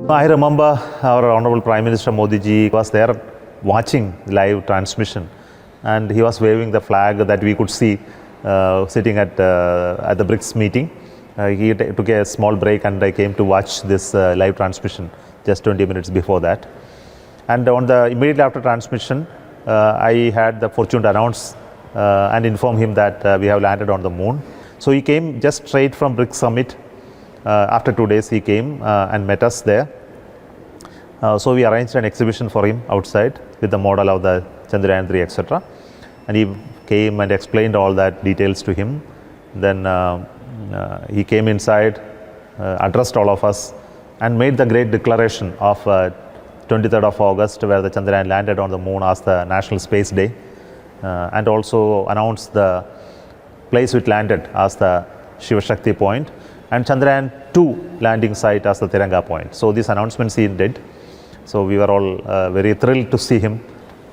I remember our Honorable Prime Minister Modi ji was there watching live transmission, and he was waving the flag that we could see sitting at the BRICS meeting. He took a small break, and I came to watch this live transmission just 20 minutes before that. And on the immediately after transmission, I had the fortune to announce and inform him that we have landed on the moon. So he came just straight from BRICS summit. After 2 days he came and met us there. So we arranged an exhibition for him outside with the model of the Chandrayaan III, etc. And he came and explained all that details to him. Then he came inside, addressed all of us, and made the great declaration of 23rd of August, where the Chandrayaan landed on the moon as the National Space Day, and also announced the place it landed as the Shiva Shakti point, and Chandrayaan II landing site as the Tiranga point. So these announcements he did. So we were all very thrilled to see him.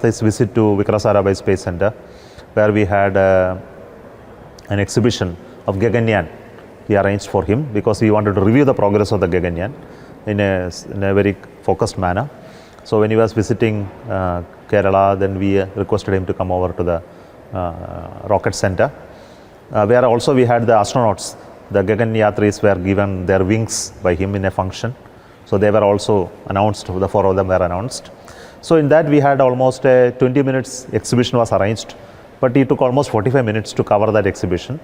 This visit to Vikrant Sarabhai Space Center, where we had an exhibition of Gaganyaan we arranged for him, because we wanted to review the progress of the Gaganyaan in a very focused manner. So when he was visiting Kerala, then we requested him to come over to the rocket center, where also we had the astronauts. The Gaganyatris were given their wings by him in a function. So they were also announced, the 4 of them were announced. So in that we had almost a 20 minutes exhibition was arranged, but he took almost 45 minutes to cover that exhibition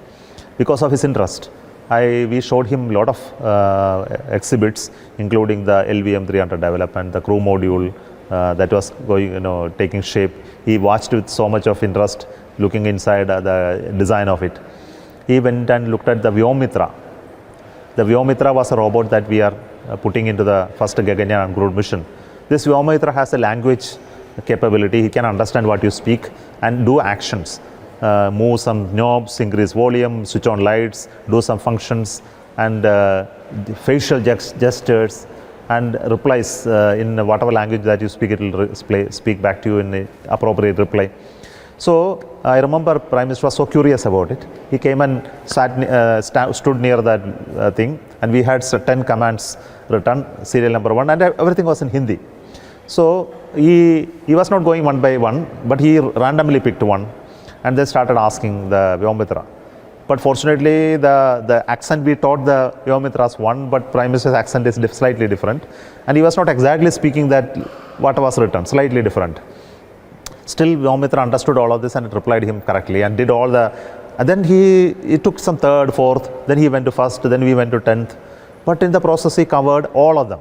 because of his interest. We showed him a lot of exhibits, including the LVM-300 development, the crew module that was going, taking shape. He watched with so much of interest, looking inside the design of it. He went and looked at the Vyomitra. The Vyomitra was a robot that we are putting into the first Gaganyaan uncrewed mission. This Vyomitra has a language capability. He can understand what you speak and do actions. Move some knobs, increase volume, switch on lights, do some functions, and facial gestures, and replies in whatever language that you speak, it will speak back to you in the appropriate reply. So I remember Prime Minister was so curious about it. He came and stood near that thing, and we had 10 commands written, serial number 1, and everything was in Hindi. So he was not going one by one, but he randomly picked one, and they started asking the Vyomitra. But fortunately, the accent we taught the Vyomitras one, but Prime Minister's accent is slightly different, and he was not exactly speaking that what was written, slightly different. Still, Vyomitra understood all of this and replied him correctly and did all the. And then he took some 3rd, 4th, then he went to 1st, then we went to 10th. But in the process, he covered all of them.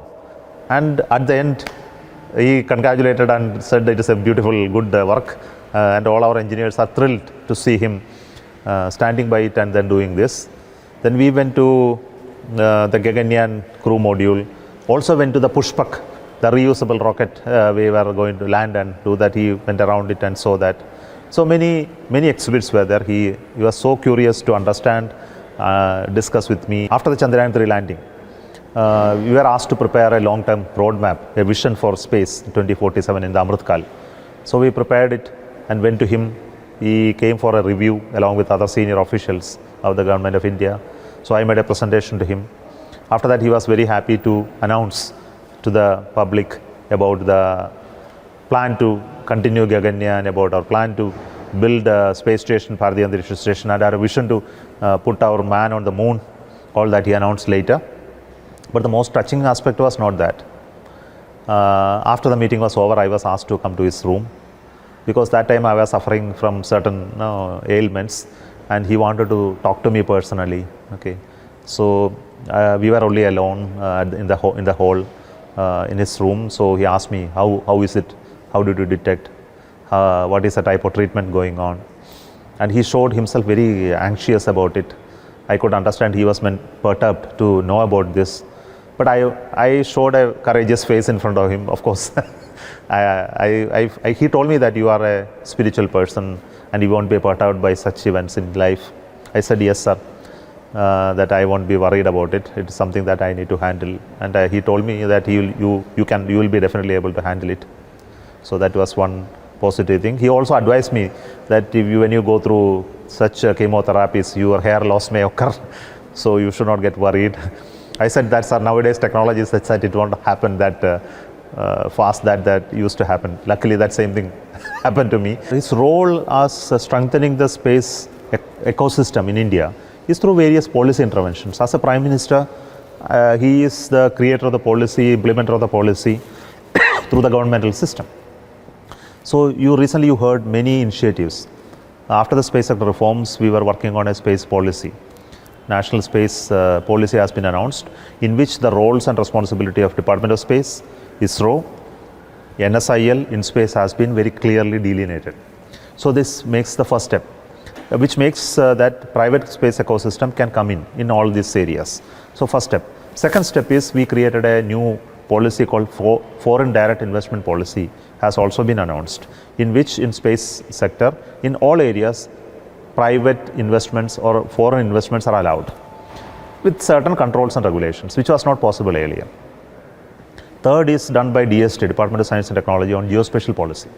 And at the end, he congratulated and said it is a beautiful, good work. And all our engineers are thrilled to see him standing by it and then doing this. Then we went to the Gaganyaan crew module, also went to the Pushpak, the reusable rocket. We were going to land and do that. He went around it and saw that. So many exhibits were there. He was so curious to understand, discuss with me. After the Chandrayaan III landing, we were asked to prepare a long-term roadmap, a vision for space in 2047 in the Amritkal. So we prepared it and went to him. He came for a review along with other senior officials of the government of India. So I made a presentation to him. After that, he was very happy to announce to the public about the plan to continue Gaganyaan, about our plan to build a space station, Bharatiya Antariksha Station, and our vision to put our man on the moon. All that he announced later. But the most touching aspect was not that. After the meeting was over, I was asked to come to his room, because that time I was suffering from certain ailments, and he wanted to talk to me personally. Okay, so we were only alone in the hall in his room. So he asked me, how is it? How did you detect? What is the type of treatment going on? And he showed himself very anxious about it. I could understand he was perturbed to know about this. But I showed a courageous face in front of him, of course. He told me that you are a spiritual person and you won't be perturbed by such events in life. I said, yes, sir, that I won't be worried about it. It's something that I need to handle. And he told me that you will be definitely able to handle it. So that was one positive thing. He also advised me that when you go through such chemotherapies, your hair loss may occur. So you should not get worried. I said that's our nowadays technology is such that it won't happen that fast that used to happen. Luckily, that same thing happened to me. His role as strengthening the space ecosystem in India is through various policy interventions. As a Prime Minister, he is the creator of the policy, implementer of the policy through the governmental system. So you heard many initiatives. After the space sector reforms, we were working on a space policy. National space policy has been announced, in which the roles and responsibility of Department of Space, ISRO, NSIL in space has been very clearly delineated. So this makes the first step, which makes that private space ecosystem can come in all these areas. So first step. Second step is we created a new policy called foreign direct investment policy has also been announced, in which in space sector, in all areas, private investments or foreign investments are allowed with certain controls and regulations, which was not possible earlier. Third is done by DST, Department of Science and Technology, on geospatial policy.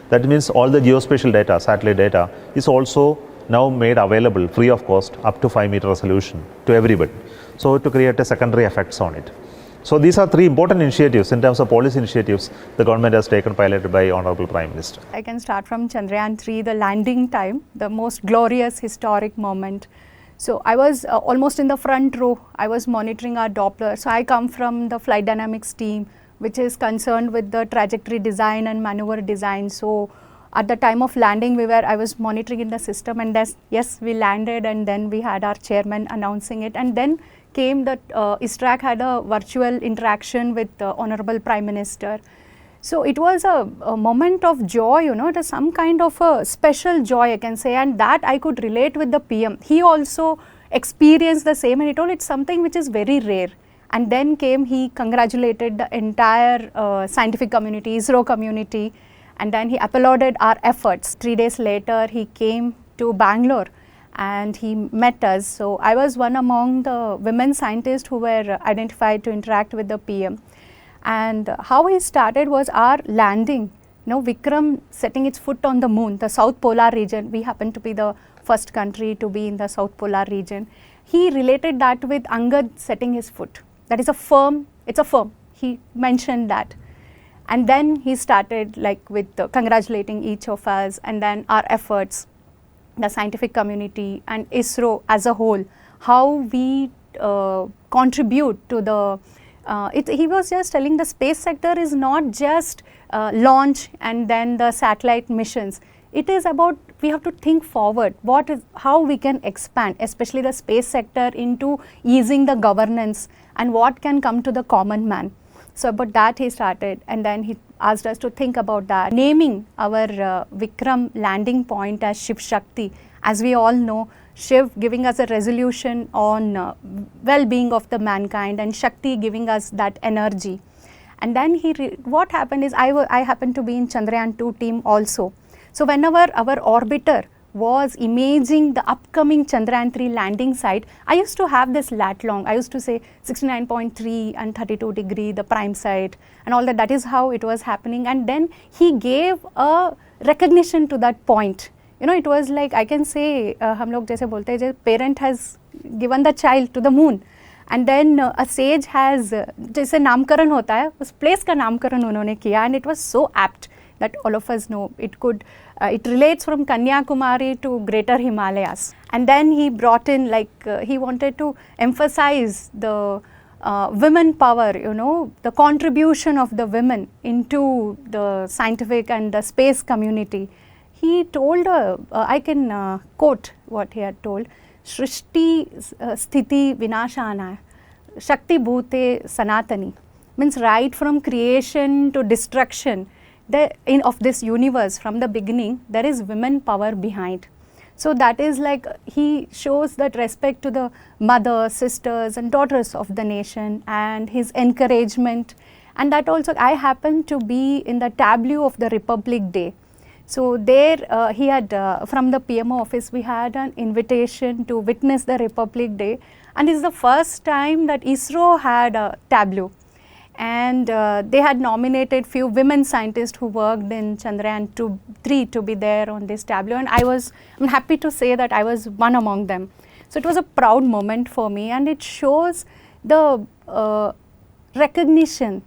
That means all the geospatial data, satellite data, is also now made available free of cost up to 5-meter resolution to everybody. So to create a secondary effects on it. So these are three important initiatives in terms of policy initiatives the government has taken, piloted by Honorable Prime Minister. I can start from Chandrayaan III, the landing time, the most glorious historic moment. So I was almost in the front row. I was monitoring our Doppler. So I come from the flight dynamics team, which is concerned with the trajectory design and maneuver design. So at the time of landing, I was monitoring in the system, and yes, we landed, and then we had our chairman announcing it, and then came that ISRO had a virtual interaction with the Honorable Prime Minister. So it was a moment of joy, it was some kind of a special joy, I can say, and that I could relate with the PM. He also experienced the same, and he told it's something which is very rare. And then he congratulated the entire scientific community, ISRO community, and then he applauded our efforts. 3 days later, he came to Bangalore and he met us. So I was one among the women scientists who were identified to interact with the PM. And how he started was our landing. Vikram setting its foot on the moon, the South Polar region. We happen to be the first country to be in the South Polar region. He related that with Angad setting his foot. That is it's a firm. He mentioned that. And then he started with congratulating each of us, and then our efforts, the scientific community and ISRO as a whole, how we contribute to the, he was just telling the space sector is not just launch and then the satellite missions. It is about, we have to think forward, how we can expand, especially the space sector, into easing the governance and what can come to the common man. So about that he started, and then he asked us to think about that, naming our Vikram landing point as Shiv Shakti. As we all know, Shiv giving us a resolution on well-being of the mankind, and Shakti giving us that energy. And then what happened is I happened to be in Chandrayaan II team also. So whenever our orbiter was imaging the upcoming Chandrayaan III landing site, I used to have this lat long. I used to say 69.3 and 32 degree, the prime site and all that. That is how it was happening. And then he gave a recognition to that point. It was like, I can say, हम लोग जैसे बोलते हैं, parent has given the child to the moon. And then a sage has, जैसे नामकरण होता है, उस place का नामकरण उन्होंने किया, and it was so apt that all of us know it relates from Kanyakumari to Greater Himalayas. And then he brought in, he wanted to emphasize the women power, the contribution of the women into the scientific and the space community. He told, I can quote what he had told, Shrishti Sthiti Vinashana, Shakti Bhute Sanatani, means right from creation to destruction. Of this universe, from the beginning, there is women power behind. So that is he shows that respect to the mothers, sisters and daughters of the nation, and his encouragement. And that also, I happened to be in the tableau of the Republic Day. So there he had, from the PMO office, we had an invitation to witness the Republic Day. And it's the first time that ISRO had a tableau. And they had nominated few women scientists who worked in Chandrayaan III to be there on this tableau, and I'm happy to say that I was one among them. So it was a proud moment for me, and it shows the recognition.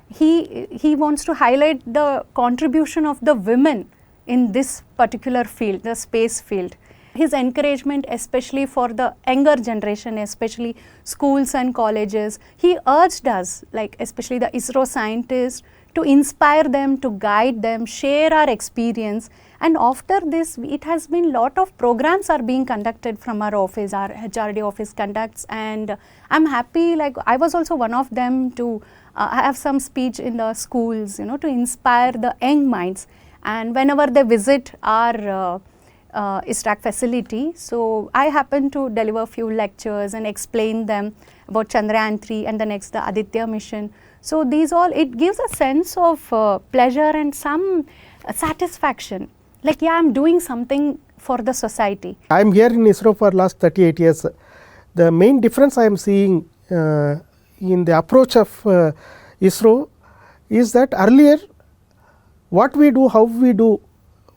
He wants to highlight the contribution of the women in this particular field, the space field. His encouragement, especially for the younger generation, especially schools and colleges, he urged us, like especially the ISRO scientists, to inspire them, to guide them, share our experience. And after this, it has been lot of programs are being conducted from our office, our HRD office conducts, and I'm happy, like I was also one of them to have some speech in the schools, to inspire the young minds. And whenever they visit our ISRAC facility, so I happen to deliver a few lectures and explain them about Chandrayaan III and the next the Aditya mission. So these all, it gives a sense of pleasure and some satisfaction, like yeah, I'm doing something for the society. I am here in ISRO for last 38 years. The main difference I am seeing in the approach of ISRO is that earlier what we do, how we do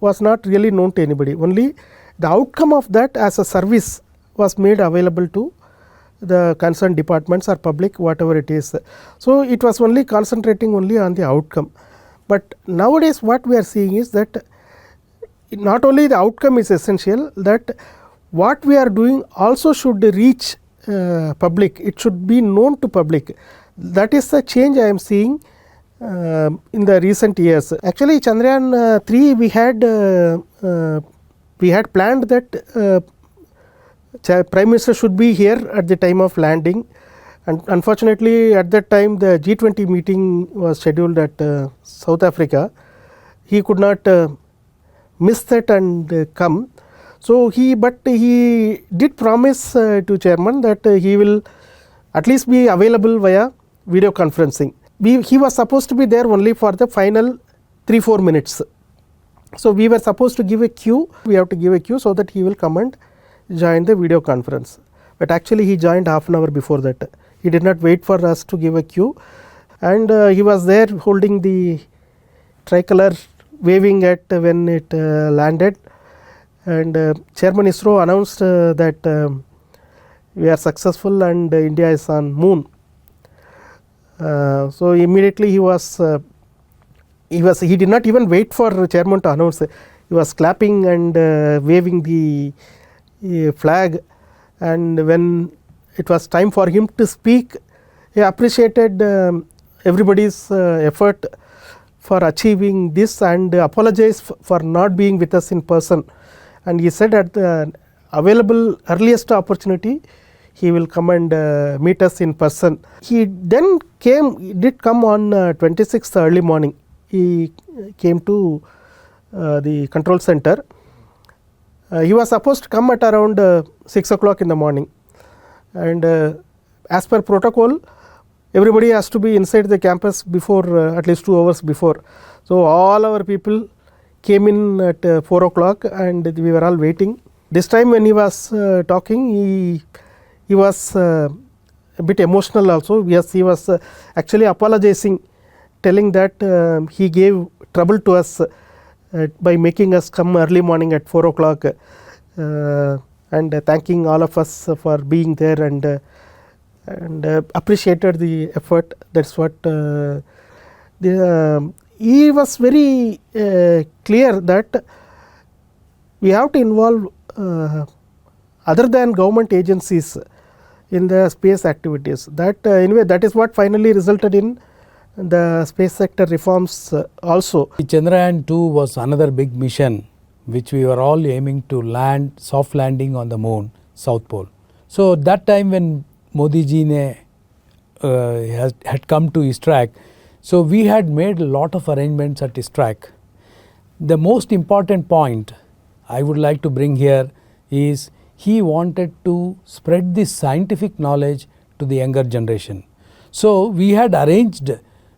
was not really known to anybody. Only the outcome of that as a service was made available to the concerned departments or public, whatever it is. So it was only concentrating only on the outcome. But nowadays what we are seeing is that not only the outcome is essential, that what we are doing also should reach public, it should be known to public. That is the change I am seeing in the recent years. Actually Chandrayaan 3 we had planned that Prime Minister should be here at the time of landing, and unfortunately at that time the G20 meeting was scheduled at South Africa. He could not miss that and come. So he did promise to chairman that he will at least be available via video conferencing. He was supposed to be there only for the final 3-4 minutes. So we were supposed to give a queue, we have to give a queue so that he will come and join the video conference. But actually he joined half an hour before that. He did not wait for us to give a queue, and he was there holding the tricolor, waving at when it landed. And Chairman ISRO announced that we are successful and India is on moon. So immediately he did not even wait for chairman to announce. He was clapping and waving the flag, and when it was time for him to speak, he appreciated everybody's effort for achieving this and apologized for not being with us in person. And he said at the available earliest opportunity he will come and meet us in person. He then did come on 26th early morning. He came to the control center. He was supposed to come at around 6 o'clock in the morning, and as per protocol everybody has to be inside the campus before at least 2 hours before. So all our people came in at 4 o'clock and we were all waiting. This time when he was talking, he was a bit emotional also. Yes, he was actually apologizing, telling that he gave trouble to us by making us come early morning at 4 o'clock, and thanking all of us for being there, and appreciated the effort. That's what he was very clear that we have to involve other than government agencies in the space activities. That anyway, that is what finally resulted in the space sector reforms also. Chandrayaan II was another big mission which we were all aiming to land, soft landing on the moon, South Pole. So that time when Modi ji ne had come to ISRAC, so we had made a lot of arrangements at ISRAC. The most important point I would like to bring here is he wanted to spread this scientific knowledge to the younger generation. So we had arranged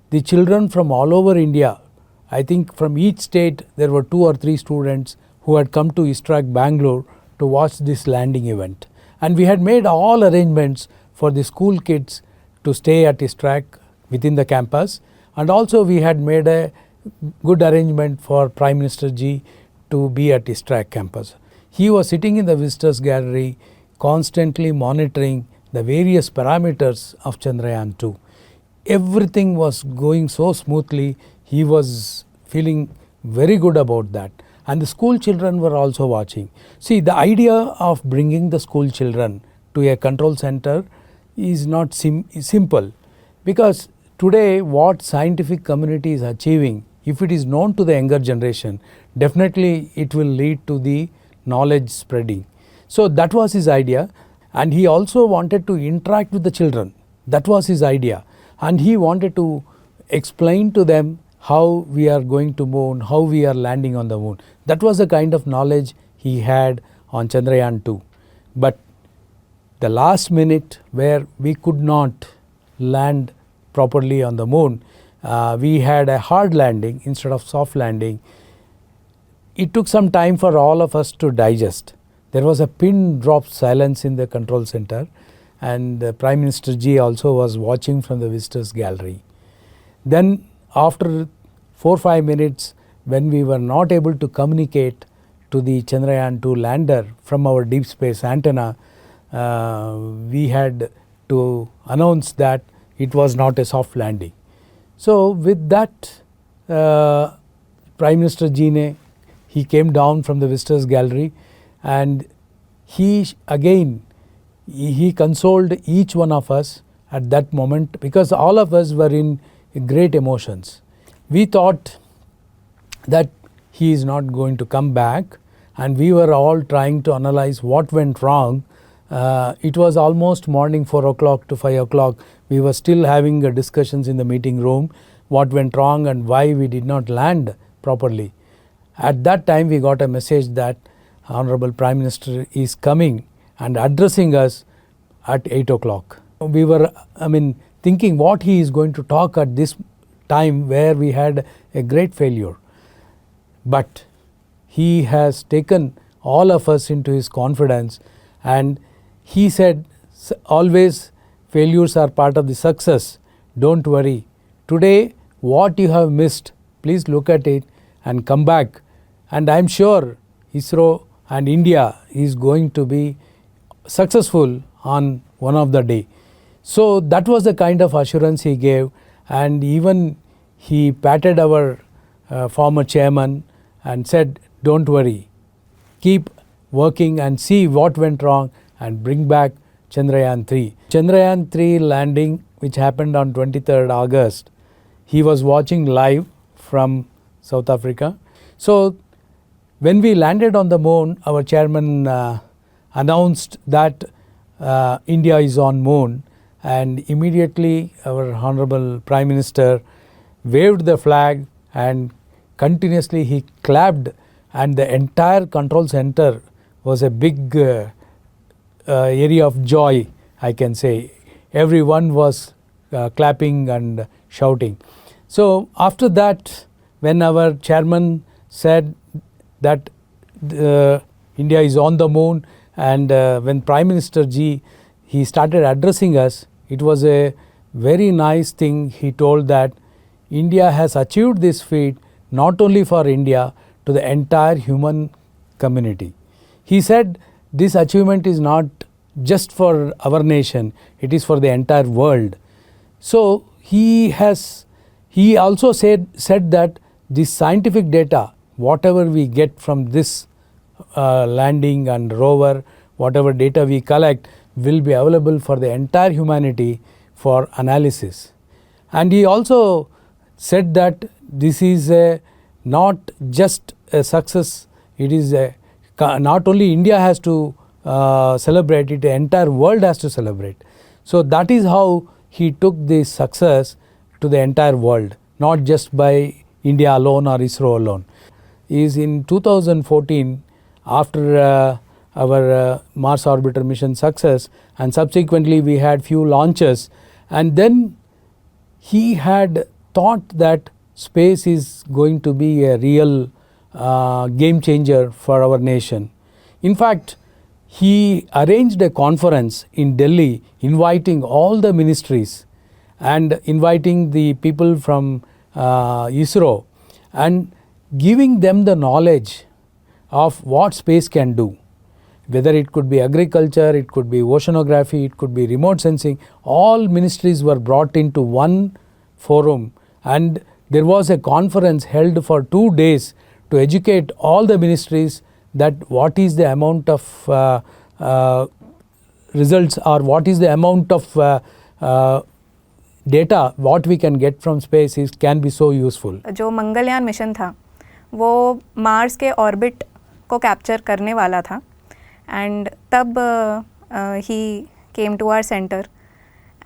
the children from all over India. I think from each state there were 2 or 3 students who had come to ISRAC Bangalore to watch this landing event. And we had made all arrangements for the school kids to stay at ISRAC within the campus, and also we had made a good arrangement for Prime Minister ji to be at ISRAC campus. He was sitting in the visitors gallery constantly monitoring the various parameters of Chandrayaan II. Everything was going so smoothly. He was feeling very good about that. And the school children were also watching. See, the idea of bringing the school children to a control center is not simple, because today what scientific community is achieving, if it is known to the younger generation, definitely it will lead to the knowledge spreading. So that was his idea, and he also wanted to interact with the children. That was his idea, and he wanted to explain to them how we are going to moon, how we are landing on the moon. That was the kind of knowledge he had on Chandrayaan II. But the last minute where we could not land properly on the moon, we had a hard landing instead of soft landing. It took some time for all of us to digest. There was a pin drop silence in the control center, and Prime Minister Ji also was watching from the visitors gallery. Then after 4-5 minutes, when we were not able to communicate to the Chandrayaan II lander from our deep space antenna, we had to announce that it was not a soft landing. So with that, Prime Minister Ji, he came down from the visitors gallery, and he consoled each one of us at that moment, because all of us were in great emotions. We thought that he is not going to come back, and we were all trying to analyze what went wrong. It was almost morning 4 o'clock to 5 o'clock. We were still having discussions in the meeting room, what went wrong and why we did not land properly. At that time we got a message that Honorable Prime Minister is coming and addressing us at 8 o'clock. We were thinking what he is going to talk at this time where we had a great failure. But he has taken all of us into his confidence, and he said, always failures are part of the success. Don't worry. Today what you have missed, please look at it and come back. And I am sure ISRO and India is going to be successful on one of the day. So that was the kind of assurance he gave, and even he patted our former chairman and said, don't worry, keep working and see what went wrong and bring back Chandrayaan III. Chandrayaan III landing, which happened on 23rd August, he was watching live from South Africa. So when we landed on the moon, our chairman announced that India is on moon, and immediately our Honorable Prime Minister waved the flag and continuously he clapped, and the entire control center was a big area of joy, I can say. Everyone was clapping and shouting. So after that, when our chairman said that India is on the moon, and when Prime Minister Ji, he started addressing us, it was a very nice thing. He told that India has achieved this feat not only for India, to the entire human community. He said this achievement is not just for our nation, it is for the entire world. So he also said that this scientific data, whatever we get from this landing and rover, whatever data we collect, will be available for the entire humanity for analysis. And he also said that this is not just a success, it is not only India has to celebrate it, the entire world has to celebrate. So that is how he took this success to the entire world, not just by India alone or ISRO alone. Is in 2014, after our Mars orbiter mission success, and subsequently we had few launches, and then he had thought that space is going to be a real game changer for our nation. In fact, he arranged a conference in Delhi inviting all the ministries and inviting the people from ISRO and giving them the knowledge of what space can do. whether it could be agriculture, it could be oceanography, it could be remote sensing, all ministries were brought into one forum, and there was a conference held for 2 days to educate all the ministries that what is the amount of results, or what is the amount of data what we can get from space can be so useful. जो Mangalyaan mission था वो Mars के orbit को capture करने वाला था, and तब he came to our centre,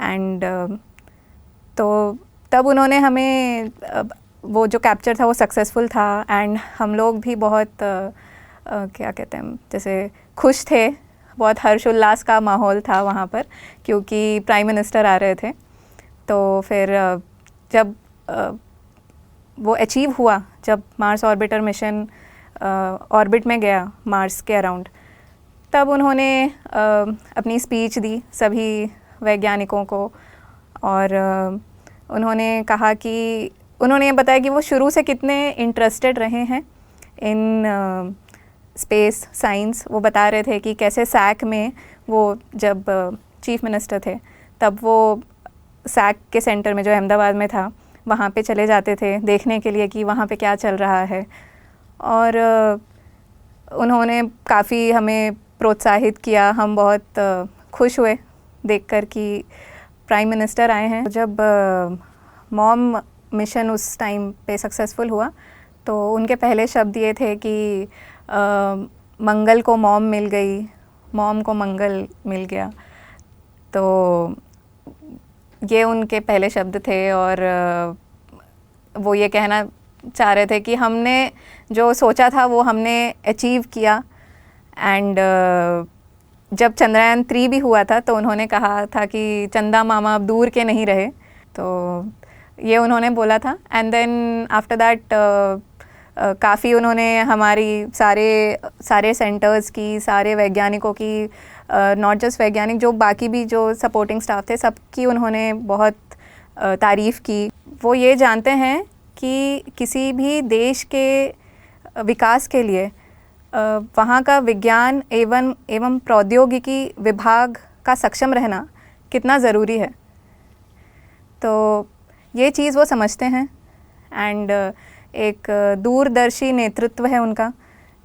and तो तब उन्होंने हमें वो जो कैप्चर था वो सक्सेसफुल था, एंड हम लोग भी बहुत क्या कहते हैं जैसे खुश थे, बहुत हर्षोल्लास का माहौल था वहाँ पर, क्योंकि प्राइम मिनिस्टर आ रहे थे। तो फिर जब वो अचीव हुआ, जब मार्स ऑर्बिटर मिशन ऑर्बिट में गया मार्स के अराउंड, तब उन्होंने अपनी स्पीच दी सभी वैज्ञानिकों को, और उन्होंने कहा कि उन्होंने ये बताया कि वो शुरू से कितने इंटरेस्टेड रहे हैं इन स्पेस साइंस। वो बता रहे थे कि कैसे सैक में वो जब चीफ मिनिस्टर थे तब वो सैक के सेंटर में जो अहमदाबाद में था वहाँ पे चले जाते थे देखने के लिए कि वहाँ पे क्या चल रहा है, और उन्होंने काफ़ी हमें प्रोत्साहित किया। हम बहुत खुश हुए देखकर कि प्राइम मिनिस्टर आए हैं। जब मॉम मिशन उस टाइम पे सक्सेसफुल हुआ तो उनके पहले शब्द ये थे कि मंगल को मॉम मिल गई, मॉम को मंगल मिल गया। तो ये उनके पहले शब्द थे, और वो ये कहना चाह रहे थे कि हमने जो सोचा था वो हमने अचीव किया। एंड जब चंद्रयान 3 भी हुआ था तो उन्होंने कहा था कि चंदा मामा अब दूर के नहीं रहे, तो ये उन्होंने बोला था। एंड देन आफ्टर दैट काफ़ी उन्होंने हमारी सारे सेंटर्स की, सारे वैज्ञानिकों की, नॉट जस्ट वैज्ञानिक, जो बाकी भी जो सपोर्टिंग स्टाफ थे सबकी उन्होंने बहुत तारीफ़ की। वो ये जानते हैं कि किसी भी देश के विकास के लिए वहाँ का विज्ञान एवं प्रौद्योगिकी विभाग का सक्षम रहना कितना ज़रूरी है। तो ये चीज़ वो समझते हैं, एंड एक दूरदर्शी नेतृत्व है उनका,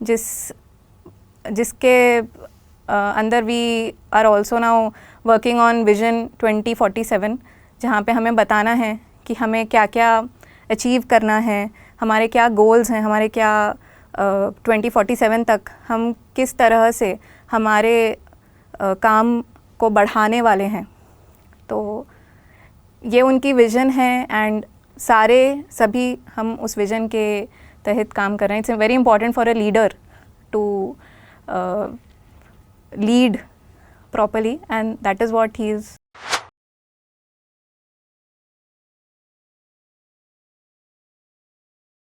जिसके अंदर we are also now working on vision 2047, जहाँ पे हमें बताना है कि हमें क्या क्या अचीव करना है, हमारे क्या गोल्स हैं, हमारे क्या 2047 तक हम किस तरह से हमारे काम को बढ़ाने वाले हैं। तो ये उनकी विज़न है, एंड सभी हम उस विज़न के तहत काम कर रहे हैं। It's very important for a leader to lead properly, and that is what he is